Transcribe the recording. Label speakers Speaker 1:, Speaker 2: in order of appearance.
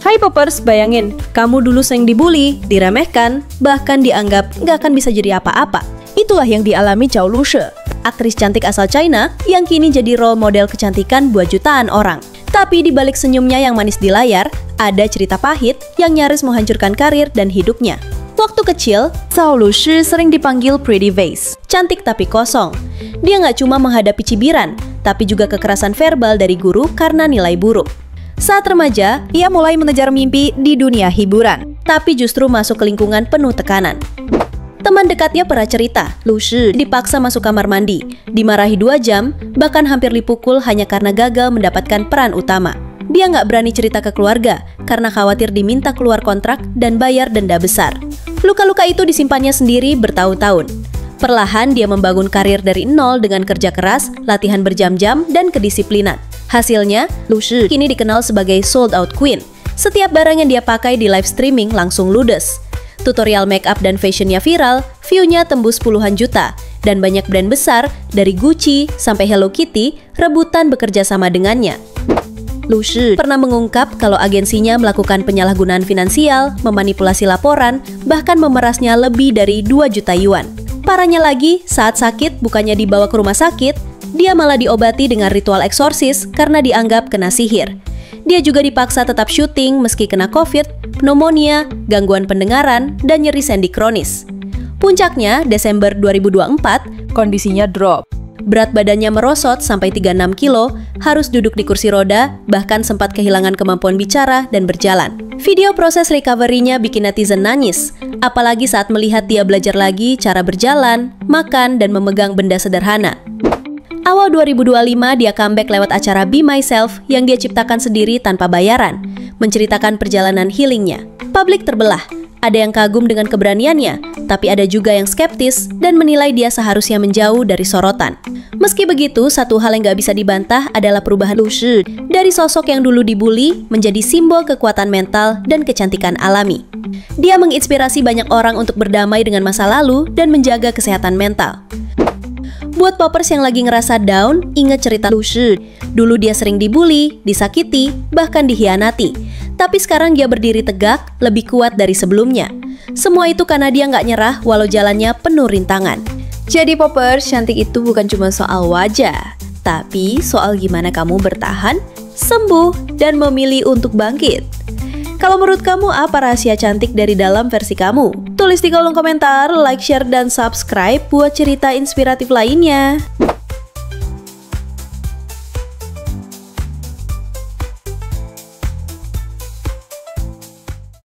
Speaker 1: Hai Poppers, bayangin, kamu dulu sering dibully, diremehkan, bahkan dianggap nggak akan bisa jadi apa-apa. Itulah yang dialami Zhao Lushi, aktris cantik asal China yang kini jadi role model kecantikan buat jutaan orang. Tapi di balik senyumnya yang manis di layar, ada cerita pahit yang nyaris menghancurkan karir dan hidupnya. Waktu kecil, Zhao Lushi sering dipanggil Pretty Vase, cantik tapi kosong. Dia nggak cuma menghadapi cibiran, tapi juga kekerasan verbal dari guru karena nilai buruk. Saat remaja, ia mulai mengejar mimpi di dunia hiburan, tapi justru masuk ke lingkungan penuh tekanan. Teman dekatnya pernah cerita, Lushi dipaksa masuk kamar mandi, dimarahi 2 jam, bahkan hampir dipukul hanya karena gagal mendapatkan peran utama. Dia nggak berani cerita ke keluarga, karena khawatir diminta keluar kontrak dan bayar denda besar. Luka-luka itu disimpannya sendiri bertahun-tahun. Perlahan dia membangun karir dari nol dengan kerja keras, latihan berjam-jam, dan kedisiplinan. Hasilnya, Lushi kini dikenal sebagai sold out queen. Setiap barang yang dia pakai di live streaming langsung ludes. Tutorial makeup dan fashionnya viral, view-nya tembus puluhan juta, dan banyak brand besar dari Gucci sampai Hello Kitty rebutan bekerja sama dengannya. Lushi pernah mengungkap kalau agensinya melakukan penyalahgunaan finansial, memanipulasi laporan, bahkan memerasnya lebih dari 2 juta yuan. Parahnya lagi, saat sakit bukannya dibawa ke rumah sakit, dia malah diobati dengan ritual eksorsis karena dianggap kena sihir. Dia juga dipaksa tetap syuting meski kena COVID, pneumonia, gangguan pendengaran, dan nyeri sendi kronis. Puncaknya, Desember 2024, kondisinya drop. Berat badannya merosot sampai 36 kilo, harus duduk di kursi roda, bahkan sempat kehilangan kemampuan bicara dan berjalan. Video proses recovery-nya bikin netizen nangis, apalagi saat melihat dia belajar lagi cara berjalan, makan, dan memegang benda sederhana. Awal 2025 dia comeback lewat acara Be Myself yang dia ciptakan sendiri tanpa bayaran, menceritakan perjalanan healingnya. Publik terbelah, ada yang kagum dengan keberaniannya, tapi ada juga yang skeptis dan menilai dia seharusnya menjauh dari sorotan. Meski begitu, satu hal yang gak bisa dibantah adalah perubahan Lushi dari sosok yang dulu dibully menjadi simbol kekuatan mental dan kecantikan alami. Dia menginspirasi banyak orang untuk berdamai dengan masa lalu dan menjaga kesehatan mental. Buat Poppers yang lagi ngerasa down, ingat cerita Lushi. Dulu dia sering dibully, disakiti, bahkan dikhianati. Tapi sekarang dia berdiri tegak, lebih kuat dari sebelumnya. Semua itu karena dia nggak nyerah walau jalannya penuh rintangan. Jadi Poppers, cantik itu bukan cuma soal wajah, tapi soal gimana kamu bertahan, sembuh, dan memilih untuk bangkit. Kalau menurut kamu apa rahasia cantik dari dalam versi kamu? Tulis di kolom komentar, like, share, dan subscribe buat cerita inspiratif lainnya.